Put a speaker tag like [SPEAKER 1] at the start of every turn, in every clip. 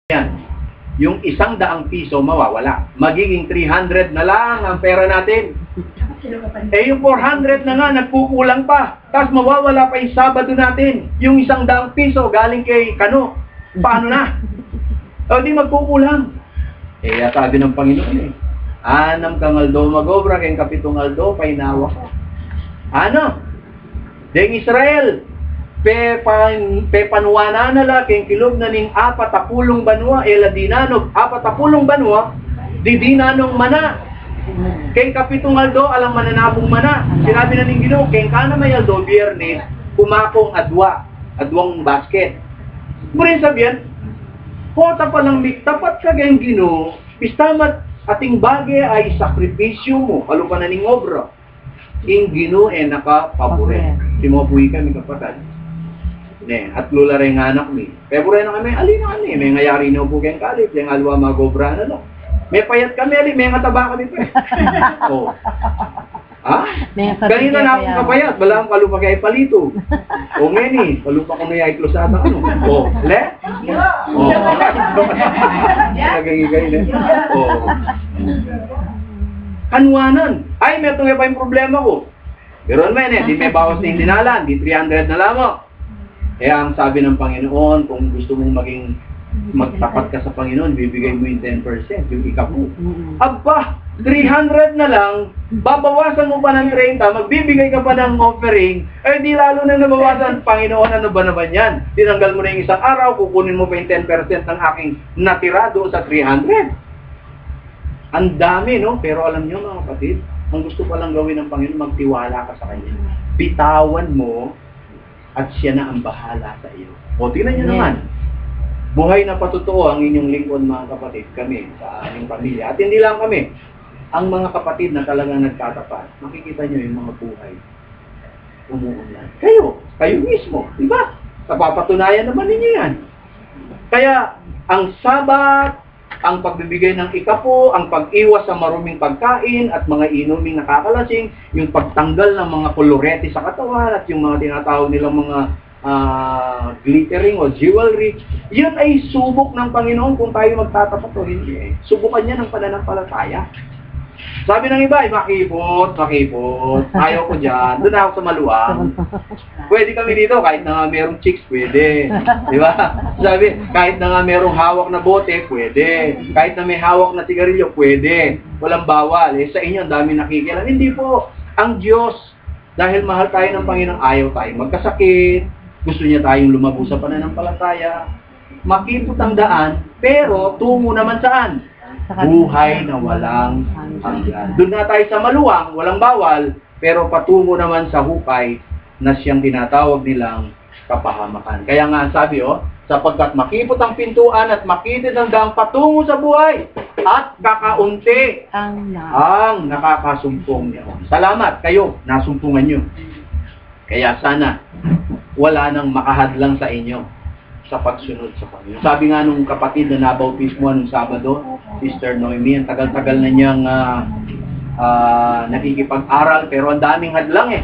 [SPEAKER 1] Yan. Yung 100 piso mawawala. Magiging 300 na lang ang pera natin. Eh yung 400 na nga, nagkukulang pa. Tapos mawawala pa yung Sabado natin. Yung 100 piso galing kay Kano. Paano na? O di magkukulang. Eh sabi ng Panginoon eh. Anam kang aldo magobra, kayong kapitong aldo, painawa ka. Ano? Deng Israel, panuwana na la, kayong kilog na ning 40 banwa, eladinanog 40 banwa, didinanong mana. Kayong kapitong aldo, alang mananabong mana. Sinabi na ning Ginoo, kayong kana may aldo, biyernes, kumakong adwang basket. Muna sabihin, kota pa lang, tapat ka kayong Ginoo, pistamat ating bagay ay sakripisyo mo, alu pa na ning obra. King Ginoo ay nakapabore. Simupuwi kami kapatid. Ne, at lula rin nga anak mi. Pebore na kami, alin na kami. May ngayari na po kayong kalit. Yung alwa magobra na no. May payat kami, alin. May ngataba kami pa. Oh. Ha? Kanina na akong kapayat. Wala akong kalupa kaya palito. O ngeni, kalupa ko na yung iklosata. Ano? O, le? O. Nagagigay na. O. Kanwanan. Ay, may itong pa yung problema ko. Pero naman eh, di may bawas na yung dinalan. Di 300 na lamang. Kaya ang sabi ng Panginoon, kung gusto mong maging magtapat ka sa Panginoon, bibigay mo yung 10%, yung ikapu. Aba, 300 na lang, babawasan mo pa ng 30, magbibigay ka pa ng offering, eh di lalo na nabawasan, Panginoon, ano ba naman yan? Tinanggal mo na yung isang araw, kukunin mo pa yung 10% ng aking natirado sa 300. Ang dami, no? Pero alam niyo mga kapatid, ang gusto palang gawin ng Panginoon, magtiwala ka sa Kanya. Bitawan mo, at siya na ang bahala sa iyo. O, tingnan niyo naman. Buhay na patotoo ang inyong lingkod mga kapatid, kami, sa aming pamilya. At hindi lang kami, ang mga kapatid na talagang nagtatapat, makikita niyo yung mga buhay. Umuunlad. Kayo mismo, di ba? Napapatunayan naman ninyo yan. Kaya, ang Sabat, ang pagbibigay ng ikapo, ang pag-iwas sa maruming pagkain at mga inuming nakakalasing, yung pagtanggal ng mga kolorete sa katawan at yung mga tinatawag nilang mga glittering o jewelry, yun ay subok ng Panginoon kung tayo magtatapat o hindi. Subukan niya ng pananampalataya. Sabi ng iba, makipot. Ayaw ko dyan. Doon ako sa maluwang. Pwede kami dito, kahit na nga merong chicks, pwede. Di ba? Sabi, kahit na nga merong hawak na bote, pwede. Kahit na may hawak na sigarilyo, pwede. Walang bawal. Eh, sa inyo, ang dami nakikialam. Hindi po. Ang Diyos, dahil mahal tayo ng Panginoon, ayaw tayong magkasakit. Gusto niya tayong lumago sa pananampalataya. Makipot ang daan, pero tungo naman saan? Buhay na walang hanggan. Doon na tayo sa maluwang, walang bawal, pero patungo naman sa hukay na siyang tinatawag nilang kapahamakan. Kaya nga sabi, sapagkat makipot ang pintuan at makitid ang daang patungo sa buhay at kakaunti ang nakakasumpong niyo. Salamat kayo, nasumpungan niyo. Kaya sana wala nang makahadlang sa inyo sa pagsunod sa Panginoon. Sabi nga nung kapatid na nabautismo nung Sabado, Sister Noemi, ang tagal-tagal na niyang nakikipag-aral, pero ang daming hadlang eh.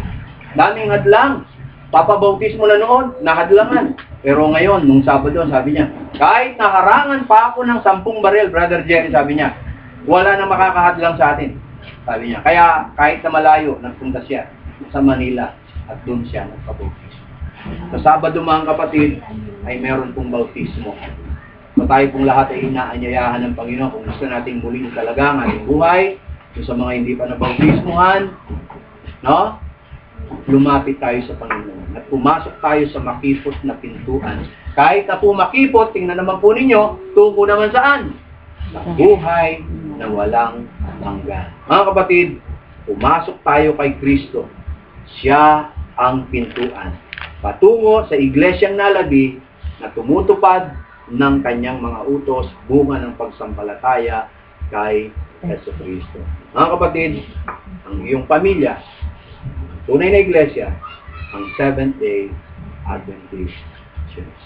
[SPEAKER 1] Daming hadlang. Papabautismo na noon, nahadlangan. Pero ngayon, nung Sabado, sabi niya, kahit naharangan pa ako ng 10 baril, Brother Jerry, sabi niya, wala na makakahadlang sa atin. Sabi niya, kaya kahit na malayo, nagpunta siya sa Manila at doon siya nagpabautismo. Sa Sabado mga kapatid, ay meron pong bautismo. So tayo pong lahat ay inaanyayahan ng Panginoon kung gusto nating muling talaga ang ating buhay. So sa mga hindi pa nabautismuhan, no? Lumapit tayo sa Panginoon at pumasok tayo sa makipot na pintuan. Kahit na po makipot, tingnan naman po ninyo, tungo naman saan? Sa buhay na walang hanggan. Mga kapatid, pumasok tayo kay Kristo. Siya ang pintuan. Patungo sa iglesyang nalabi na tumutupad ng kanyang mga utos, bunga ng pagsampalataya kay Jesucristo. Mga kapatid, ang iyong pamilya, tunay na iglesia, ang Seventh-day Adventist Church.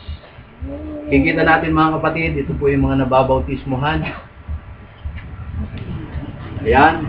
[SPEAKER 1] Kikita natin mga kapatid, ito po yung mga nababautismuhan. Ayan.